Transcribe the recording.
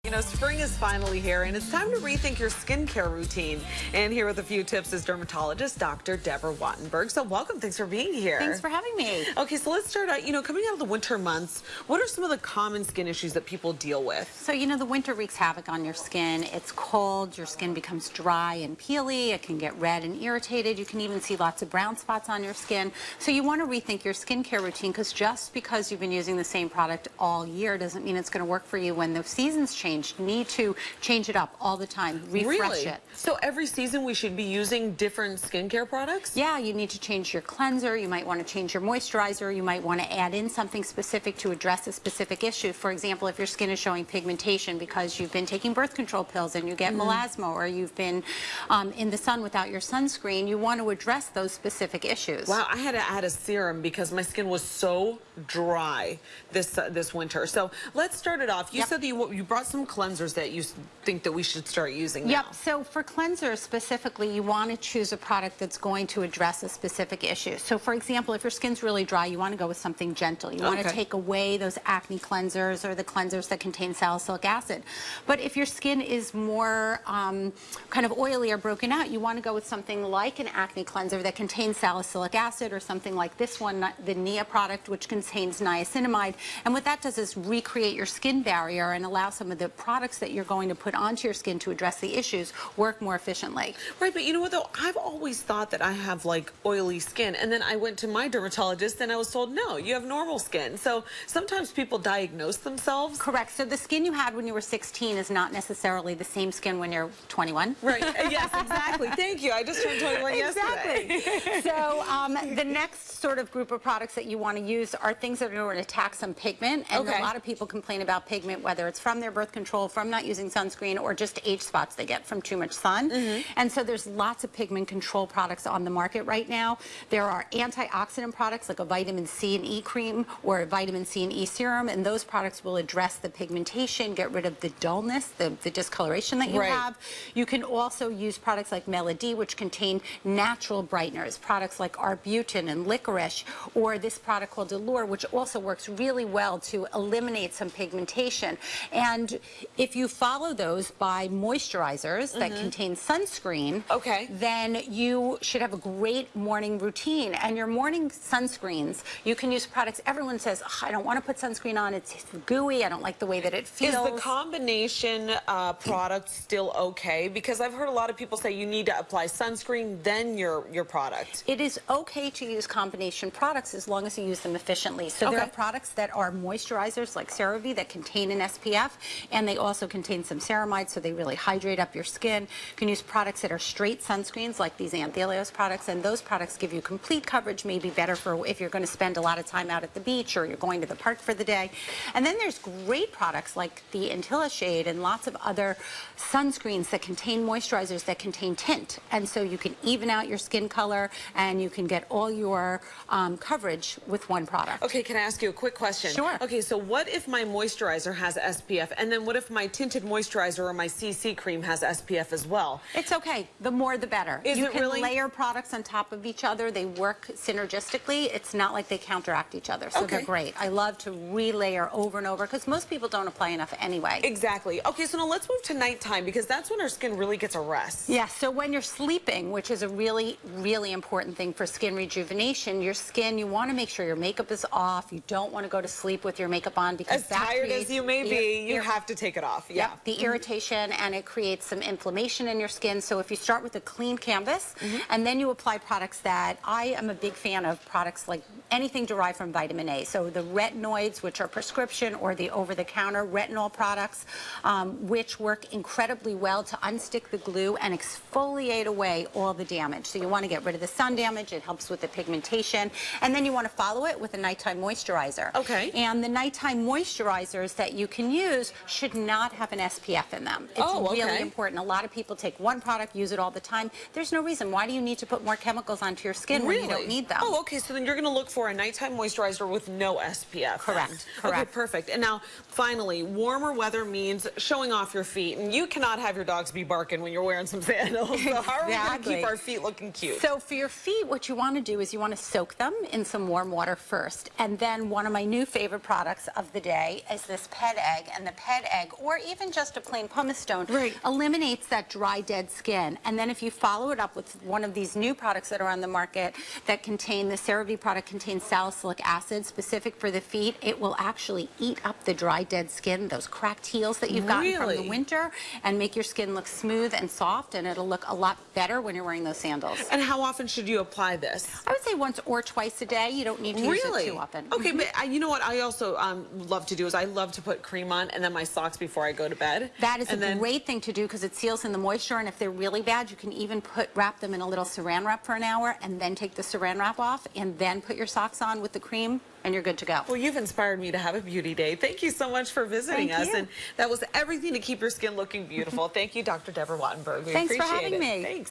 You know, spring is finally here, and it's time to rethink your skincare routine. And here with a few tips is Dermatologist Dr. Debra Wattenberg. So welcome. Thanks for being here. Thanks for having me. Okay, so let's start out, coming out of the winter months, what are some of the common skin issues that people deal with? So, the winter wreaks havoc on your skin. It's cold, your skin becomes dry and peely, it can get red and irritated. You can even see lots of brown spots on your skin. So you want to rethink your skincare routine, because just because you've been using the same product all year doesn't mean it's going to work for you when the seasons change. You need to change it up all the time, refresh it. So every season we should be using different skincare products? Yeah, you need to change your cleanser, you might want to change your moisturizer, you might want to add in something specific to address a specific issue. For example, if your skin is showing pigmentation because you've been taking birth control pills and you get melasma, or you've been in the sun without your sunscreen, you want to address those specific issues. Wow, I had to add a serum because my skin was so dry this winter. So let's start it off. You said that you brought some cleansers that you think that we should start using now. Yep, so for cleansers specifically, you want to choose a product that's going to address a specific issue. So for example, if your skin's really dry, you want to go with something gentle. You want to take away those acne cleansers or the cleansers that contain salicylic acid. But if your skin is more kind of oily or broken out, you want to go with something like an acne cleanser that contains salicylic acid, or something like this one, the Nia product, which contains niacinamide. And what that does is recreate your skin barrier and allow some of the products that you're going to put onto your skin to address the issues work more efficiently. Right, but you know what though? I've always thought that I have like oily skin, and then I went to my dermatologist and I was told, no, you have normal skin. So sometimes people diagnose themselves. Correct. So the skin you had when you were 16 is not necessarily the same skin when you're 21. Right. Yes, exactly. Thank you. I just turned 21 yesterday. So the next sort of group of products that you want to use are things that are going to attack some pigment. And a lot of people complain about pigment, whether it's from their birth control, from not using sunscreen, or just age spots they get from too much sun. And so there's lots of pigment control products on the market right now. There are antioxidant products like a vitamin C and E cream or a vitamin C and E serum, and those products will address the pigmentation, get rid of the dullness, the discoloration that you have. You can also use products like Melody, which contain natural brighteners, products like arbutin and licorice, or this product called Allure, which also works really well to eliminate some pigmentation. And if you follow those by moisturizers that contain sunscreen, then you should have a great morning routine. And your morning sunscreens, you can use products. Everyone says, oh, I don't want to put sunscreen on, it's gooey, I don't like the way that it feels. Is the combination product still okay? Because I've heard a lot of people say you need to apply sunscreen, then your product. It is okay to use combination products as long as you use them efficiently. So there are products that are moisturizers like CeraVe that contain an SPF, and they also contain some ceramide, so they really hydrate up your skin. You can use products that are straight sunscreens like these Anthelios products, and those products give you complete coverage, maybe better for if you're going to spend a lot of time out at the beach or you're going to the park for the day. And then there's great products like the Intilla Shade and lots of other sunscreens that contain moisturizers that contain tint, and so you can even out your skin color and you can get all your coverage with one product. Okay, can I ask you a quick question? Sure. Okay, so what if my moisturizer has SPF, and then what if my tinted moisturizer or my CC cream has SPF as well? It's okay. The more the better. You can layer products on top of each other. They work synergistically. It's not like they counteract each other, so they're great. I love to relayer over and over because most people don't apply enough anyway. Exactly. Okay, so now let's move to nighttime, because that's when our skin really gets a rest. Yeah, so when you're sleeping, which is a really, really important thing for skin rejuvenation, your skin, you want to make sure your makeup is off. You don't want to go to sleep with your makeup on, because as tired as you may be, you have to take it off. Yeah. The irritation, and it creates some inflammation in your skin. So if you start with a clean canvas and then you apply products that I am a big fan of, products like anything derived from vitamin A. So the retinoids, which are prescription or the over-the-counter retinol products, which work incredibly well to unstick the glue and exfoliate away all the damage. So you want to get rid of the sun damage. It helps with the pigmentation. And then you want to follow it with a nighttime moisturizer. And the nighttime moisturizers that you can use should not have an SPF in them. It's really important. A lot of people take one product, use it all the time. There's no reason. Why do you need to put more chemicals onto your skin when you don't need them? Oh, okay. So then you're going to look for a nighttime moisturizer with no SPF. Correct. Okay, perfect. And now, finally, warmer weather means showing off your feet. And you cannot have your dogs be barking when you're wearing some sandals. So how are we going to keep our feet looking cute? So for your feet, what you want to do is you want to soak them in some warm water first. And then one of my new favorite products of the day is this pet egg. And the pet egg, or even just a plain pumice stone, Right. eliminates that dry, dead skin. And then if you follow it up with one of these new products that are on the market that contain, the CeraVe product contains salicylic acid specific for the feet, it will actually eat up the dry, dead skin, those cracked heels that you've gotten from the Really? winter, and make your skin look smooth and soft, and it'll look a lot better when you're wearing those sandals. And how often should you apply this? I would say once or twice a day. You don't need to use Really? it too often. Okay, but you know what I also love to do is I love to put cream on and then my socks before I go to bed. That is a great thing to do because it seals in the moisture, and if they're really bad, you can even wrap them in a little saran wrap for an hour and then take the saran wrap off and then put your socks on with the cream, and you're good to go. Well, you've inspired me to have a beauty day. Thank you so much for visiting us. And that was everything to keep your skin looking beautiful. Thank you, Dr. Debra Wattenberg. We Thanks for appreciate having it. me. Thanks.